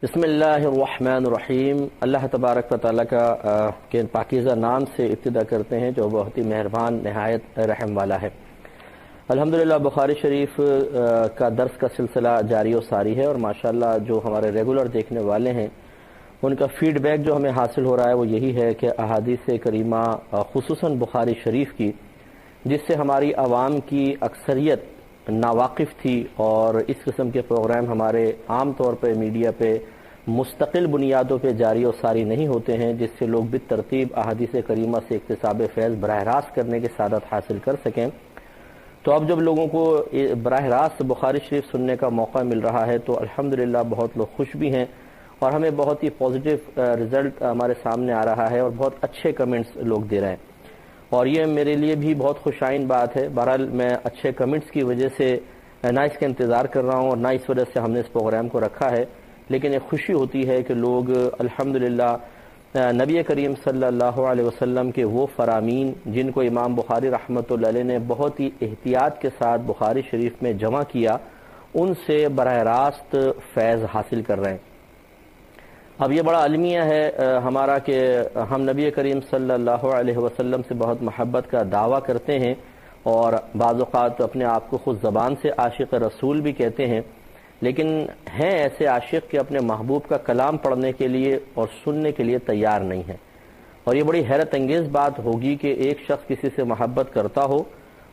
بسم اللہ الرحمن الرحیم۔ اللہ تبارک و تعالیٰ کے پاکیزہ نام سے ابتدا کرتے ہیں جو بہت ہی مہربان نہایت رحم والا ہے۔ الحمدللہ بخاری شریف کا درس کا سلسلہ جاری و ساری ہے، اور ماشاءاللہ جو ہمارے ریگولر دیکھنے والے ہیں ان کا فیڈ بیک جو ہمیں حاصل ہو رہا ہے وہ یہی ہے کہ احادیث کریمہ خصوصاً بخاری شریف کی، جس سے ہماری عوام کی اکثریت ناواقف تھی، اور اس قسم کے پروگرام ہمارے عام طور پہ میڈیا پہ مستقل بنیادوں پہ جاری و ساری نہیں ہوتے ہیں، جس سے لوگ بالترتیب احادیث کریمہ سے اکتساب فیض براہ راست کرنے کی سعادت حاصل کر سکیں۔ تو اب جب لوگوں کو براہ راست بخاری شریف سننے کا موقع مل رہا ہے تو الحمدللہ بہت لوگ خوش بھی ہیں، اور ہمیں بہت ہی پازیٹیو رزلٹ ہمارے سامنے آ رہا ہے، اور بہت اچھے کمنٹس لوگ دے رہے ہیں، اور یہ میرے لیے بھی بہت خوشائن بات ہے۔ بہرحال میں اچھے کمنٹس کی وجہ سے نہ اس کا انتظار کر رہا ہوں، اور نہ اس وجہ سے ہم نے اس پروگرام کو رکھا ہے، لیکن ایک خوشی ہوتی ہے کہ لوگ الحمدللہ نبی کریم صلی اللہ علیہ وسلم کے وہ فرامین جن کو امام بخاری رحمۃ اللہ علیہ نے بہت ہی احتیاط کے ساتھ بخاری شریف میں جمع کیا، ان سے براہ راست فیض حاصل کر رہے ہیں۔ اب یہ بڑا المیہ ہے ہمارا کہ ہم نبی کریم صلی اللہ علیہ وسلم سے بہت محبت کا دعویٰ کرتے ہیں، اور بعض اوقات اپنے آپ کو خود زبان سے عاشق رسول بھی کہتے ہیں، لیکن ہیں ایسے عاشق کہ اپنے محبوب کا کلام پڑھنے کے لیے اور سننے کے لیے تیار نہیں ہیں۔ اور یہ بڑی حیرت انگیز بات ہوگی کہ ایک شخص کسی سے محبت کرتا ہو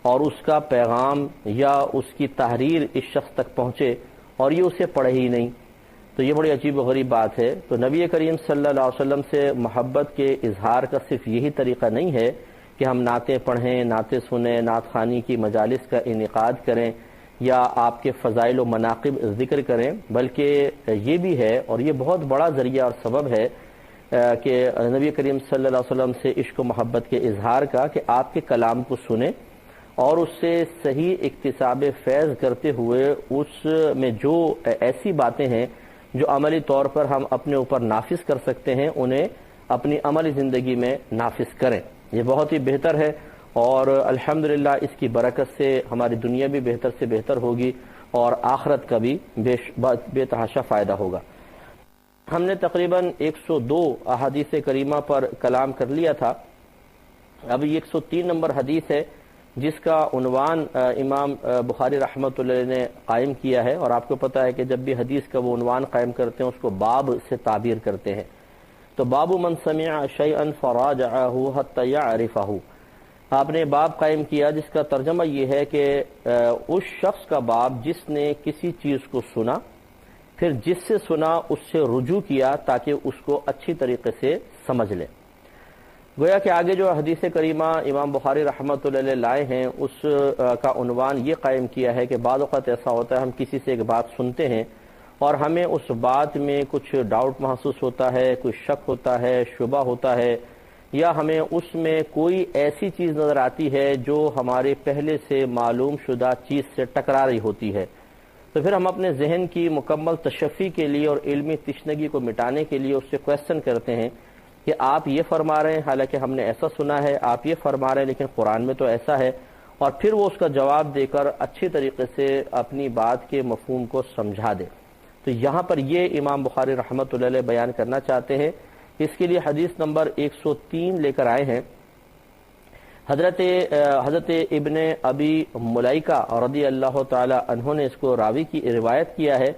اور اس کا پیغام یا اس کی تحریر اس شخص تک پہنچے اور یہ اسے پڑھے ہی نہیں، تو یہ بڑی عجیب و غریب بات ہے۔ تو نبی کریم صلی اللہ علیہ وسلم سے محبت کے اظہار کا صرف یہی طریقہ نہیں ہے کہ ہم نعتیں پڑھیں، نعتیں سنیں، نعت خوانی کی مجالس کا انعقاد کریں یا آپ کے فضائل و مناقب ذکر کریں، بلکہ یہ بھی ہے، اور یہ بہت بڑا ذریعہ اور سبب ہے کہ نبی کریم صلی اللہ علیہ وسلم سے عشق و محبت کے اظہار کا، کہ آپ کے کلام کو سنیں اور اس سے صحیح اکتساب فیض کرتے ہوئے اس میں جو ایسی باتیں ہیں جو عملی طور پر ہم اپنے اوپر نافذ کر سکتے ہیں انہیں اپنی عملی زندگی میں نافذ کریں۔ یہ بہت ہی بہتر ہے، اور الحمدللہ اس کی برکت سے ہماری دنیا بھی بہتر سے بہتر ہوگی، اور آخرت کا بھی بے تحاشا فائدہ ہوگا۔ ہم نے تقریباً 102 احادیث کریمہ پر کلام کر لیا تھا۔ اب یہ 103 نمبر حدیث ہے جس کا عنوان امام بخاری رحمۃ اللہ علیہ نے قائم کیا ہے، اور آپ کو پتہ ہے کہ جب بھی حدیث کا وہ عنوان قائم کرتے ہیں اس کو باب سے تعبیر کرتے ہیں۔ تو باب من سمع شیئا فراجعہ حتی یعرفہ، آپ نے باب قائم کیا جس کا ترجمہ یہ ہے کہ اس شخص کا باب جس نے کسی چیز کو سنا، پھر جس سے سنا اس سے رجوع کیا تاکہ اس کو اچھی طریقے سے سمجھ لے۔ گویا کہ آگے جو حدیث کریمہ امام بخاری رحمۃ اللہ علیہ لائے ہیں اس کا عنوان یہ قائم کیا ہے کہ بعض اوقات ایسا ہوتا ہے ہم کسی سے ایک بات سنتے ہیں اور ہمیں اس بات میں کچھ ڈاؤٹ محسوس ہوتا ہے، کوئی شک ہوتا ہے، شبہ ہوتا ہے، یا ہمیں اس میں کوئی ایسی چیز نظر آتی ہے جو ہمارے پہلے سے معلوم شدہ چیز سے ٹکرا رہی ہوتی ہے، تو پھر ہم اپنے ذہن کی مکمل تشفی کے لیے اور علمی تشنگی کو مٹانے کے لیے اس سے کویسچن کرتے ہیں کہ آپ یہ فرما رہے ہیں، حالانکہ ہم نے ایسا سنا ہے، آپ یہ فرما رہے ہیں لیکن قرآن میں تو ایسا ہے، اور پھر وہ اس کا جواب دے کر اچھی طریقے سے اپنی بات کے مفہوم کو سمجھا دے۔ تو یہاں پر یہ امام بخاری رحمۃ اللہ علیہ بیان کرنا چاہتے ہیں۔ اس کے لیے حدیث نمبر 103 لے کر آئے ہیں۔ حضرت ابن ابی ملیکہ رضی اللہ تعالی عنہ نے اس کو راوی کی روایت کیا ہے۔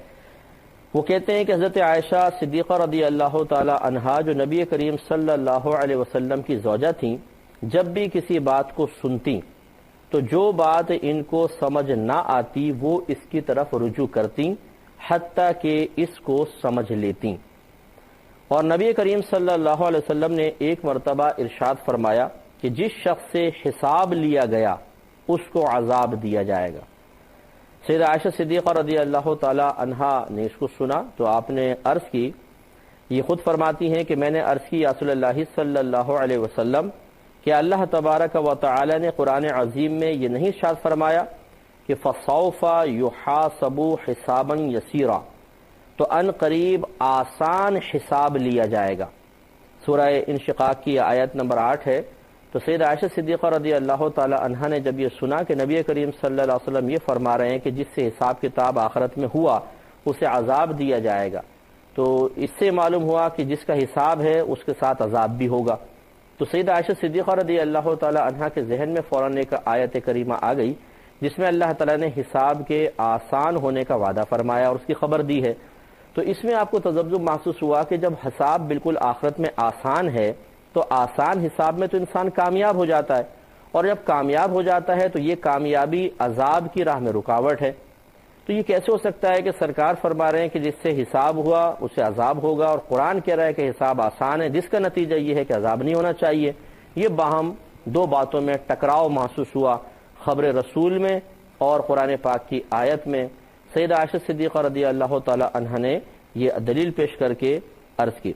وہ کہتے ہیں کہ حضرت عائشہ صدیقہ رضی اللہ تعالی عنہا جو نبی کریم صلی اللہ علیہ وسلم کی زوجہ تھیں، جب بھی کسی بات کو سنتی تو جو بات ان کو سمجھ نہ آتی وہ اس کی طرف رجوع کرتی حتیٰ کہ اس کو سمجھ لیتی۔ اور نبی کریم صلی اللہ علیہ وسلم نے ایک مرتبہ ارشاد فرمایا کہ جس شخص سے حساب لیا گیا اس کو عذاب دیا جائے گا۔ سیدہ عائشہ صدیقہ رضی اللہ تعالی عنہا نے اس کو سنا تو آپ نے عرض کی، یہ خود فرماتی ہیں کہ میں نے عرض کی یا رسول اللہ صلی اللہ علیہ وسلم کہ اللہ تبارک و تعالی نے قرآن عظیم میں یہ نہیں ارشاد فرمایا کہ فَسَوْفَ يُحَاسَبُ حِسَابًا يَسِيرًا، تو ان قریب آسان حساب لیا جائے گا۔ سورہ انشقاق کی آیت نمبر 8 ہے۔ تو سیدہ عائشہ صدیقہ رضی اللہ تعالی عنہا نے جب یہ سنا کہ نبی کریم صلی اللہ علیہ وسلم یہ فرما رہے ہیں کہ جس سے حساب کتاب آخرت میں ہوا اسے عذاب دیا جائے گا، تو اس سے معلوم ہوا کہ جس کا حساب ہے اس کے ساتھ عذاب بھی ہوگا۔ تو سیدہ عائشہ صدیقہ رضی اللہ تعالی عنہا کے ذہن میں فوراً ایک آیت کریمہ آ گئی جس میں اللہ تعالیٰ نے حساب کے آسان ہونے کا وعدہ فرمایا اور اس کی خبر دی ہے۔ تو اس میں آپ کو تذبذب محسوس ہوا کہ جب حساب بالکل آخرت میں آسان ہے تو آسان حساب میں تو انسان کامیاب ہو جاتا ہے، اور جب کامیاب ہو جاتا ہے تو یہ کامیابی عذاب کی راہ میں رکاوٹ ہے۔ تو یہ کیسے ہو سکتا ہے کہ سرکار فرما رہے ہیں کہ جس سے حساب ہوا اس سے عذاب ہوگا، اور قرآن کہہ رہا ہے کہ حساب آسان ہے جس کا نتیجہ یہ ہے کہ عذاب نہیں ہونا چاہیے؟ یہ باہم دو باتوں میں ٹکراؤ محسوس ہوا، خبر رسول میں اور قرآن پاک کی آیت میں۔ سیدہ عائشہ صدیقہ رضی اللہ تعالی عنہ نے یہ دلیل پیش کر کے عرض کی۔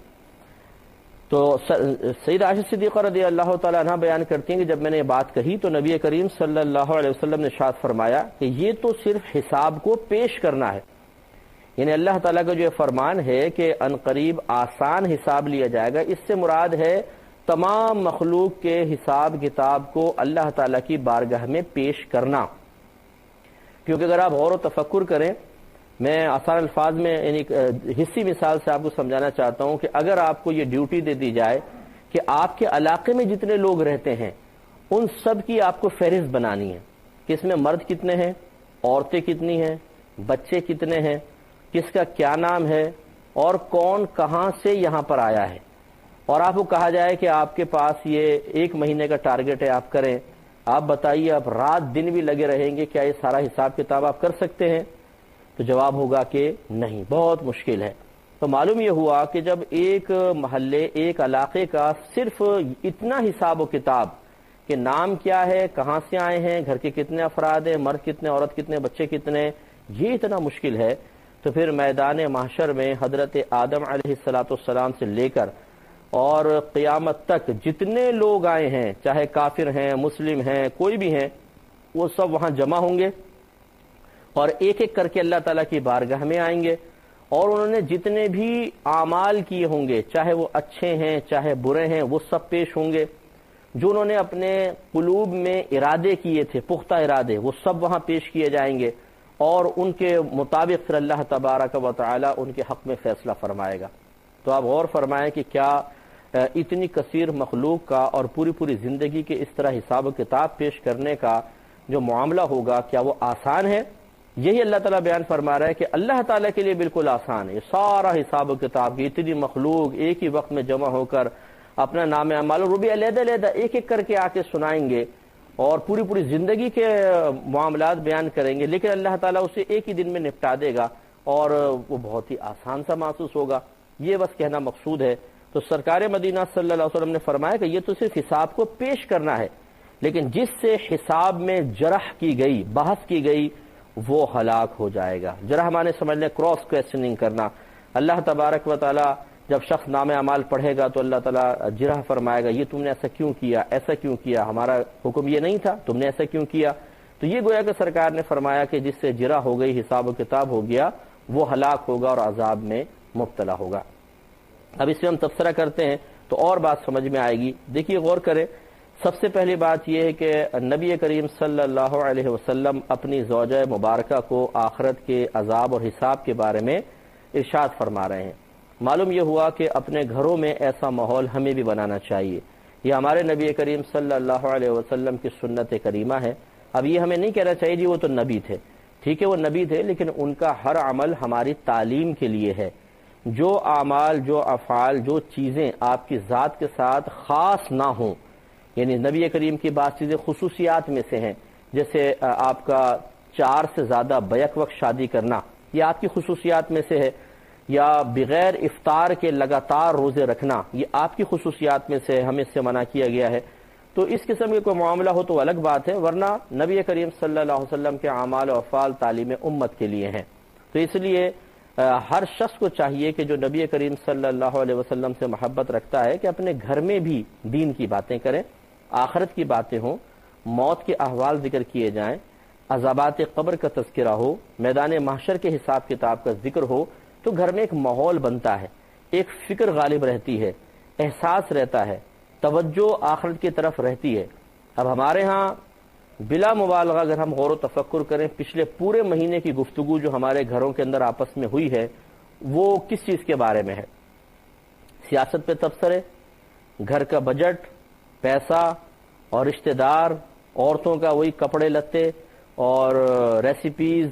تو سیدہ عائشہ صدیقہ رضی اللہ تعالی عنہ بیان کرتی ہیں کہ جب میں نے یہ بات کہی تو نبی کریم صلی اللہ علیہ وسلم نے ارشاد فرمایا کہ یہ تو صرف حساب کو پیش کرنا ہے، یعنی اللہ تعالیٰ کا جو فرمان ہے کہ ان قریب آسان حساب لیا جائے گا، اس سے مراد ہے تمام مخلوق کے حساب کتاب کو اللہ تعالیٰ کی بارگاہ میں پیش کرنا۔ کیونکہ اگر آپ غور و تفکر کریں، میں آسان الفاظ میں یعنی حصی مثال سے آپ کو سمجھانا چاہتا ہوں کہ اگر آپ کو یہ ڈیوٹی دے دی جائے کہ آپ کے علاقے میں جتنے لوگ رہتے ہیں ان سب کی آپ کو فہرست بنانی ہے کہ اس میں مرد کتنے ہیں، عورتیں کتنی ہیں، بچے کتنے ہیں، کس کا کیا نام ہے اور کون کہاں سے یہاں پر آیا ہے، اور آپ کو کہا جائے کہ آپ کے پاس یہ 1 مہینے کا ٹارگٹ ہے، آپ کریں، آپ بتائیے آپ رات دن بھی لگے رہیں گے، کیا یہ سارا حساب کتاب آپ کر سکتے ہیں؟ تو جواب ہوگا کہ نہیں، بہت مشکل ہے۔ تو معلوم یہ ہوا کہ جب ایک محلے ایک علاقے کا صرف اتنا حساب و کتاب کہ نام کیا ہے، کہاں سے آئے ہیں، گھر کے کتنے افراد ہیں، مرد کتنے، عورت کتنے، بچے کتنے، یہ اتنا مشکل ہے، تو پھر میدان محشر میں حضرت آدم علیہ السلام سے لے کر اور قیامت تک جتنے لوگ آئے ہیں، چاہے کافر ہیں، مسلم ہیں، کوئی بھی ہیں، وہ سب وہاں جمع ہوں گے اور ایک ایک کر کے اللہ تعالیٰ کی بارگاہ میں آئیں گے، اور انہوں نے جتنے بھی اعمال کیے ہوں گے، چاہے وہ اچھے ہیں چاہے برے ہیں، وہ سب پیش ہوں گے۔ جو انہوں نے اپنے قلوب میں ارادے کیے تھے، پختہ ارادے، وہ سب وہاں پیش کیے جائیں گے، اور ان کے مطابق پھر اللہ تبارک و تعالی ان کے حق میں فیصلہ فرمائے گا۔ تو آپ غور فرمائیں کہ کیا اتنی کثیر مخلوق کا اور پوری زندگی کے اس طرح حساب و کتاب پیش کرنے کا جو معاملہ ہوگا، کیا وہ آسان ہے؟ یہی اللہ تعالیٰ بیان فرما رہا ہے کہ اللہ تعالیٰ کے لیے بالکل آسان ہے، سارا حساب و کتاب کی اتنی مخلوق ایک ہی وقت میں جمع ہو کر اپنا نام اعمال وہ بھی علیحدہ ایک ایک کر کے آ کے سنائیں گے اور پوری زندگی کے معاملات بیان کریں گے، لیکن اللہ تعالیٰ اسے ایک ہی دن میں نپٹا دے گا اور وہ بہت ہی آسان سا محسوس ہوگا۔ یہ بس کہنا مقصود ہے۔ تو سرکار مدینہ صلی اللہ علیہ وسلم نے فرمایا کہ یہ تو صرف حساب کو پیش کرنا ہے، لیکن جس سے حساب میں جرح کی گئی، بحث کی گئی، وہ ہلاک ہو جائے گا۔ جرح مانے سمجھ لیں کراس کویسچننگ کرنا۔ اللہ تبارک و تعالی جب شخص نام اعمال پڑھے گا تو اللہ تعالیٰ جرح فرمائے گا، یہ تم نے ایسا کیوں کیا، ایسا کیوں کیا، ہمارا حکم یہ نہیں تھا، تم نے ایسا کیوں کیا؟ تو یہ گویا کہ سرکار نے فرمایا کہ جس سے جرح ہو گئی، حساب و کتاب ہو گیا، وہ ہلاک ہوگا اور عذاب میں مبتلا ہوگا۔ اب اس میں ہم تبصرہ کرتے ہیں تو اور بات سمجھ میں آئے گی۔ دیکھیے غور کریں، سب سے پہلی بات یہ ہے کہ نبی کریم صلی اللہ علیہ وسلم اپنی زوجہ مبارکہ کو آخرت کے عذاب اور حساب کے بارے میں ارشاد فرما رہے ہیں۔ معلوم یہ ہوا کہ اپنے گھروں میں ایسا ماحول ہمیں بھی بنانا چاہیے۔ یہ ہمارے نبی کریم صلی اللہ علیہ وسلم کی سنت کریمہ ہے۔ اب یہ ہمیں نہیں کہنا چاہیے جی وہ تو نبی تھے، ٹھیک ہے وہ نبی تھے، لیکن ان کا ہر عمل ہماری تعلیم کے لیے ہے۔ جو اعمال، جو افعال، جو چیزیں آپ کی ذات کے ساتھ خاص نہ ہوں، یعنی نبی کریم کی بعض چیزیں خصوصیات میں سے ہیں، جیسے آپ کا 4 سے زیادہ بیک وقت شادی کرنا، یہ آپ کی خصوصیات میں سے ہے، یا بغیر افطار کے لگاتار روزے رکھنا، یہ آپ کی خصوصیات میں سے ہمیں اس سے منع کیا گیا ہے۔ تو اس قسم کے کوئی معاملہ ہو تو الگ بات ہے، ورنہ نبی کریم صلی اللہ علیہ وسلم کے اعمال و افعال تعلیم امت کے لیے ہیں۔ تو اس لیے ہر شخص کو چاہیے کہ جو نبی کریم صلی اللہ علیہ وسلم سے محبت رکھتا ہے کہ اپنے گھر میں بھی دین کی باتیں کریں، آخرت کی باتیں ہوں، موت کے احوال ذکر کیے جائیں، عذابات قبر کا تذکرہ ہو، میدان محشر کے حساب کتاب کا ذکر ہو، تو گھر میں ایک ماحول بنتا ہے، ایک فکر غالب رہتی ہے، احساس رہتا ہے، توجہ آخرت کی طرف رہتی ہے۔ اب ہمارے ہاں بلا مبالغہ اگر ہم غور و تفکر کریں، پچھلے پورے مہینے کی گفتگو جو ہمارے گھروں کے اندر آپس میں ہوئی ہے، وہ کس چیز کے بارے میں ہے؟ سیاست پہ تبصرے، گھر کا بجٹ، پیسہ اور رشتہ دار، عورتوں کا وہی کپڑے لتے اور ریسیپیز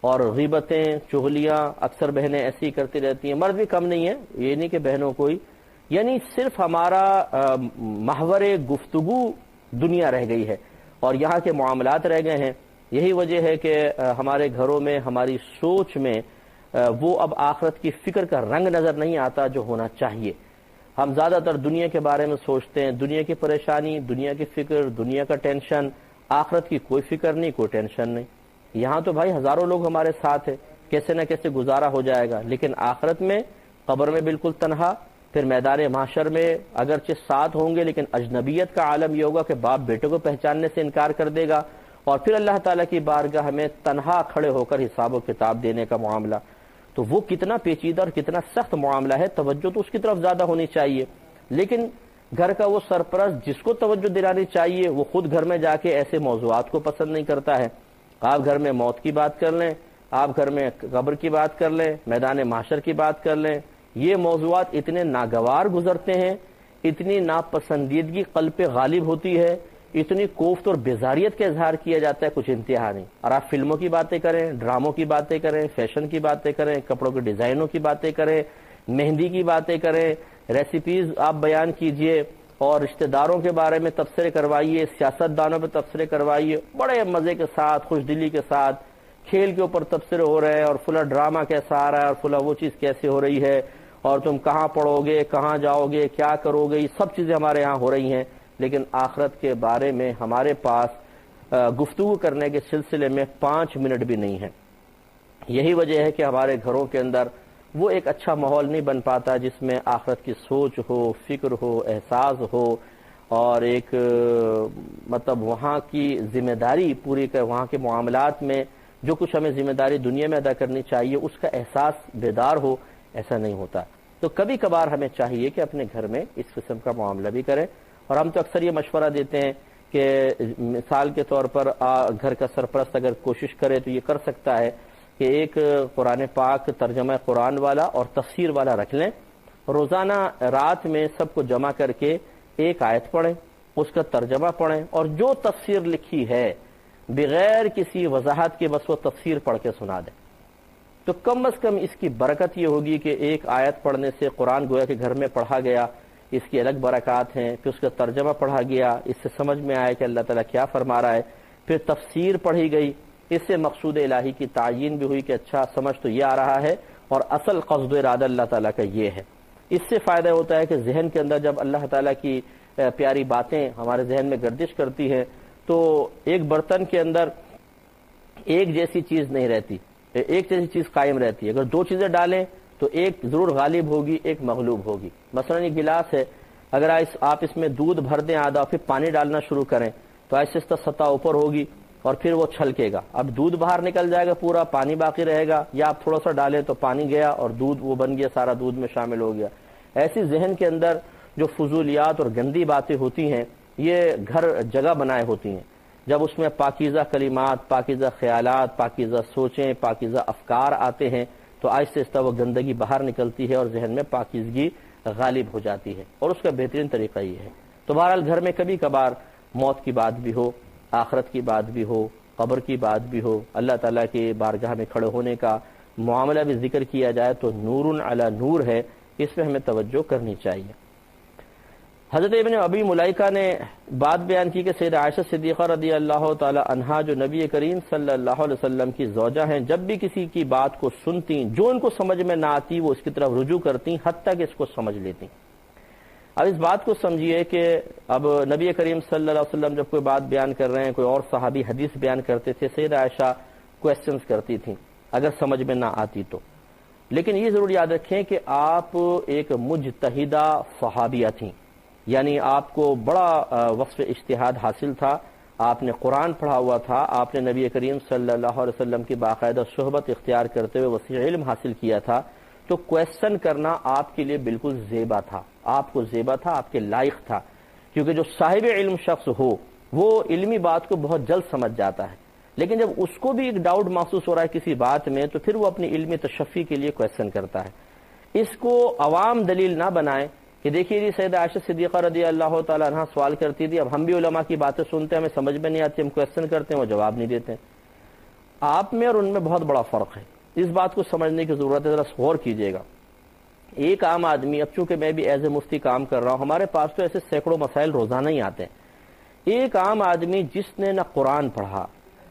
اور غیبتیں، چغلیاں اکثر بہنیں ایسی کرتی رہتی ہیں، مرد بھی کم نہیں ہیں، یہ نہیں کہ بہنوں کوئی، یعنی صرف ہمارا محور گفتگو دنیا رہ گئی ہے اور یہاں کے معاملات رہ گئے ہیں۔ یہی وجہ ہے کہ ہمارے گھروں میں، ہماری سوچ میں وہ اب آخرت کی فکر کا رنگ نظر نہیں آتا جو ہونا چاہیے۔ ہم زیادہ تر دنیا کے بارے میں سوچتے ہیں، دنیا کی پریشانی، دنیا کی فکر، دنیا کا ٹینشن، آخرت کی کوئی فکر نہیں، کوئی ٹینشن نہیں۔ یہاں تو بھائی ہزاروں لوگ ہمارے ساتھ ہیں، کیسے نہ کیسے گزارا ہو جائے گا، لیکن آخرت میں قبر میں بالکل تنہا، پھر میدان محشر میں اگرچہ ساتھ ہوں گے لیکن اجنبیت کا عالم یہ ہوگا کہ باپ بیٹے کو پہچاننے سے انکار کر دے گا، اور پھر اللہ تعالیٰ کی بارگاہ میں تنہا کھڑے ہو کر حساب و کتاب دینے کا معاملہ۔ تو وہ کتنا پیچیدہ اور کتنا سخت معاملہ ہے، توجہ تو اس کی طرف زیادہ ہونی چاہیے، لیکن گھر کا وہ سرپرست جس کو توجہ دلانی چاہیے وہ خود گھر میں جا کے ایسے موضوعات کو پسند نہیں کرتا ہے۔ آپ گھر میں موت کی بات کر لیں، آپ گھر میں قبر کی بات کر لیں، میدان محشر کی بات کر لیں، یہ موضوعات اتنے ناگوار گزرتے ہیں، اتنی ناپسندیدگی قلب پہ غالب ہوتی ہے، اتنی کوفت اور بیزاریت کا اظہار کیا جاتا ہے، کچھ انتہا نہیں۔ اور آپ فلموں کی باتیں کریں، ڈراموں کی باتیں کریں، فیشن کی باتیں کریں، کپڑوں کے ڈیزائنوں کی باتیں کریں، مہندی کی باتیں کریں، ریسیپیز آپ بیان کیجئے اور رشتہ داروں کے بارے میں تبصرے کروائیے، سیاست دانوں پہ تبصرے کروائیے، بڑے مزے کے ساتھ، خوش دلی کے ساتھ، کھیل کے اوپر تبصرے ہو رہے ہیں اور فلاں ڈرامہ کیسا آ رہا ہے اور فلاں وہ چیز کیسے ہو رہی ہے اور تم کہاں پڑھو گے، کہاں جاؤ گے، کیا کرو گے، یہ سب چیزیں ہمارے یہاں ہو رہی ہیں، لیکن آخرت کے بارے میں ہمارے پاس گفتگو کرنے کے سلسلے میں 5 منٹ بھی نہیں ہے۔ یہی وجہ ہے کہ ہمارے گھروں کے اندر وہ ایک اچھا ماحول نہیں بن پاتا جس میں آخرت کی سوچ ہو، فکر ہو، احساس ہو، اور ایک مطلب وہاں کی ذمہ داری پوری کر، وہاں کے معاملات میں جو کچھ ہمیں ذمہ داری دنیا میں ادا کرنی چاہیے اس کا احساس بیدار ہو، ایسا نہیں ہوتا۔ تو کبھی کبھار ہمیں چاہیے کہ اپنے گھر میں اس قسم کا معاملہ بھی کریں، اور ہم تو اکثر یہ مشورہ دیتے ہیں کہ مثال کے طور پر گھر کا سرپرست اگر کوشش کرے تو یہ کر سکتا ہے کہ ایک قرآن پاک ترجمہ قرآن والا اور تفسیر والا رکھ لیں، روزانہ رات میں سب کو جمع کر کے ایک آیت پڑھیں، اس کا ترجمہ پڑھیں، اور جو تفسیر لکھی ہے بغیر کسی وضاحت کے بس وہ تفسیر پڑھ کے سنا دیں، تو کم از کم اس کی برکت یہ ہوگی کہ ایک آیت پڑھنے سے قرآن گویا کہ گھر میں پڑھا گیا، اس کی الگ برکات ہیں، پھر اس کا ترجمہ پڑھا گیا، اس سے سمجھ میں آیا کہ اللہ تعالیٰ کیا فرما رہا ہے، پھر تفسیر پڑھی گئی، اس سے مقصود الہی کی تعیین بھی ہوئی کہ اچھا سمجھ تو یہ آ رہا ہے اور اصل قصد و ارادہ اللہ تعالیٰ کا یہ ہے۔ اس سے فائدہ ہوتا ہے کہ ذہن کے اندر جب اللہ تعالیٰ کی پیاری باتیں ہمارے ذہن میں گردش کرتی ہیں تو ایک برتن کے اندر ایک جیسی چیز نہیں رہتی، ایک جیسی چیز قائم رہتی ہے، اگر دو چیزیں ڈالیں تو ایک ضرور غالب ہوگی، ایک مغلوب ہوگی۔ مثلا یہ گلاس ہے، اگر آپ اس میں دودھ بھر دیں آدھا، پھر پانی ڈالنا شروع کریں تو آہستہ آہستہ سطح اوپر ہوگی اور پھر وہ چھلکے گا، اب دودھ باہر نکل جائے گا، پورا پانی باقی رہے گا، یا آپ تھوڑا سا ڈالیں تو پانی گیا اور دودھ وہ بن گیا، سارا دودھ میں شامل ہو گیا۔ ایسی ذہن کے اندر جو فضولیات اور گندی باتیں ہوتی ہیں یہ گھر جگہ بنائے ہوتی ہیں، جب اس میں پاکیزہ کلمات، پاکیزہ خیالات، پاکیزہ سوچیں، پاکیزہ افکار آتے ہیں تو آہستہ آہستہ وہ گندگی باہر نکلتی ہے اور ذہن میں پاکیزگی غالب ہو جاتی ہے، اور اس کا بہترین طریقہ یہ ہے۔ تو بہرحال گھر میں کبھی کبھار موت کی بات بھی ہو، آخرت کی بات بھی ہو، قبر کی بات بھی ہو، اللہ تعالیٰ کے بارگاہ میں کھڑے ہونے کا معاملہ بھی ذکر کیا جائے تو نور علی نور ہے، اس پہ ہمیں توجہ کرنی چاہیے۔ حضرت ابن ابی ملائکہ نے بات بیان کی کہ سیدہ عائشہ صدیقہ رضی اللہ تعالی عنہا جو نبی کریم صلی اللہ علیہ وسلم کی زوجہ ہیں، جب بھی کسی کی بات کو سنتی، جو ان کو سمجھ میں نہ آتی وہ اس کی طرف رجوع کرتی حتیٰ کہ اس کو سمجھ لیتی۔ اب اس بات کو سمجھیے کہ اب نبی کریم صلی اللہ علیہ وسلم جب کوئی بات بیان کر رہے ہیں، کوئی اور صحابی حدیث بیان کرتے تھے، سیدہ عائشہ کویسچنز کرتی تھیں اگر سمجھ میں نہ آتی تو، لیکن یہ ضرور یاد رکھیں کہ آپ ایک مجتہدہ صحابیہ تھیں، یعنی آپ کو بڑا وصف اجتہاد حاصل تھا، آپ نے قرآن پڑھا ہوا تھا، آپ نے نبی کریم صلی اللہ علیہ وسلم کی باقاعدہ صحبت اختیار کرتے ہوئے وسیع علم حاصل کیا تھا، تو کویسچن کرنا آپ کے لیے بالکل زیبا تھا، آپ کو زیبا تھا، آپ کے لائق تھا، کیونکہ جو صاحب علم شخص ہو وہ علمی بات کو بہت جلد سمجھ جاتا ہے، لیکن جب اس کو بھی ایک ڈاؤٹ محسوس ہو رہا ہے کسی بات میں تو پھر وہ اپنی علمی تشفی کے لیے کویسچن کرتا ہے. اس کو عوام دلیل نہ بنائیں کہ دیکھیے جی سیدہ عائشہ صدیقہ رضی اللہ تعالیٰ عنہ سوال کرتی تھی، اب ہم بھی علماء کی باتیں سنتے ہیں، ہمیں سمجھ میں نہیں آتی، ہم کویسچن کرتے ہیں، وہ جواب نہیں دیتے. آپ میں اور ان میں بہت بڑا فرق ہے، اس بات کو سمجھنے کی ضرورت ہے، ذرا غور کیجیے گا. ایک عام آدمی، اب چونکہ میں بھی ایز اے مفتی کام کر رہا ہوں، ہمارے پاس تو ایسے سینکڑوں مسائل روزانہ ہی آتے ہیں. ایک عام آدمی جس نے نہ قرآن پڑھا،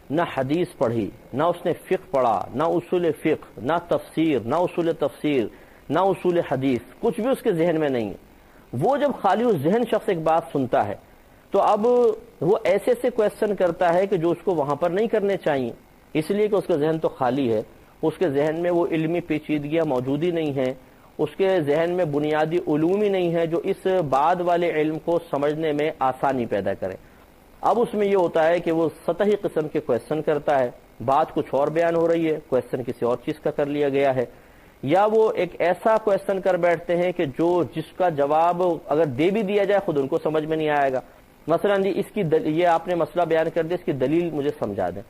نہ حدیث پڑھی، نہ اس نے فقہ پڑھا، نہ اصول فقہ، نہ تفسیر، نہ اصول تفسیر، نہ اصول حدیث، کچھ بھی اس کے ذہن میں نہیں ہے، وہ جب خالی اس ذہن شخص ایک بات سنتا ہے تو اب وہ ایسے ایسے کویسچن کرتا ہے کہ جو اس کو وہاں پر نہیں کرنے چاہیے، اس لیے کہ اس کا ذہن تو خالی ہے، اس کے ذہن میں وہ علمی پیچیدگیاں موجود ہی نہیں ہیں، اس کے ذہن میں بنیادی علوم ہی نہیں ہے جو اس بعد والے علم کو سمجھنے میں آسانی پیدا کرے. اب اس میں یہ ہوتا ہے کہ وہ سطحی قسم کے کویسچن کرتا ہے، بات کچھ اور بیان ہو رہی ہے، کویسچن کسی اور چیز کا کر لیا گیا ہے، یا وہ ایک ایسا کویسچن کر بیٹھتے ہیں کہ جس کا جواب اگر دے بھی دیا جائے خود ان کو سمجھ میں نہیں آئے گا. مثلا جی یہ آپ نے مسئلہ بیان کر دیا، اس کی دلیل مجھے سمجھا دیں.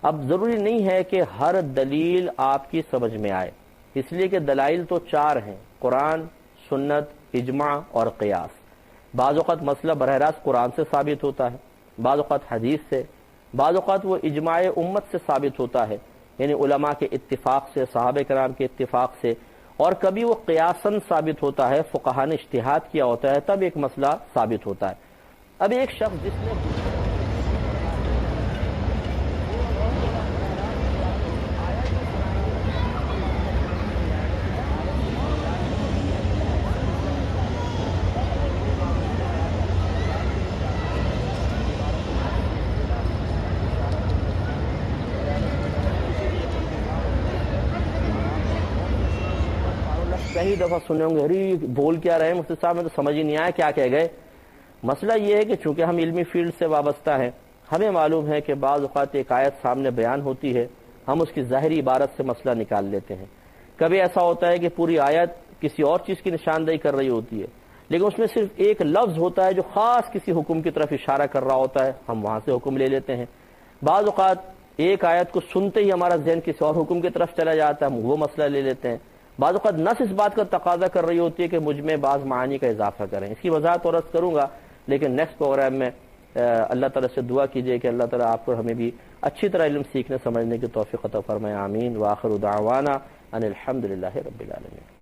اب ضروری نہیں ہے کہ ہر دلیل آپ کی سمجھ میں آئے، اس لیے کہ دلائل تو 4 ہیں: قرآن، سنت، اجماع اور قیاس. بعض اوقات مسئلہ براہ راست قرآن سے ثابت ہوتا ہے، بعض اوقات حدیث سے، بعض اوقات وہ اجماع امت سے ثابت ہوتا ہے، یعنی علماء کے اتفاق سے، صحابہ کرام کے اتفاق سے، اور کبھی وہ قیاساً ثابت ہوتا ہے، فقہاء نے اجتہاد کیا ہوتا ہے، تب ایک مسئلہ ثابت ہوتا ہے. اب ایک شخص جس نے کئی دفعہ سنے ہوں گے، ارے بول کیا رہے مفتی صاحب، میں تو سمجھ ہی نہیں آیا کیا کہہ گئے. مسئلہ یہ ہے کہ چونکہ ہم علمی فیلڈ سے وابستہ ہیں، ہمیں معلوم ہے کہ بعض اوقات ایک آیت سامنے بیان ہوتی ہے، ہم اس کی ظاہری عبارت سے مسئلہ نکال لیتے ہیں. کبھی ایسا ہوتا ہے کہ پوری آیت کسی اور چیز کی نشاندہی کر رہی ہوتی ہے، لیکن اس میں صرف ایک لفظ ہوتا ہے جو خاص کسی حکم کی طرف اشارہ کر رہا ہوتا ہے، ہم وہاں سے حکم لے لیتے ہیں. بعض اوقات ایک آیت کو سنتے ہی ہمارا ذہن کسی اور حکم کی طرف چلا جاتا ہے، ہم وہ مسئلہ لے لیتے ہیں. بعض اوقات نص اس بات کا تقاضا کر رہی ہوتی ہے کہ مجھ میں بعض معانی کا اضافہ کریں. اس کی وضاحت اور عرض کروں گا، لیکن نیکسٹ پروگرام میں اللہ تعالیٰ سے دعا کیجیے کہ اللہ تعالیٰ آپ کو ہمیں بھی اچھی طرح علم سیکھنے سمجھنے کی توفیق عطا فرمائے. آمین. وآخر دعوانا ان الحمد للہ رب العالمین.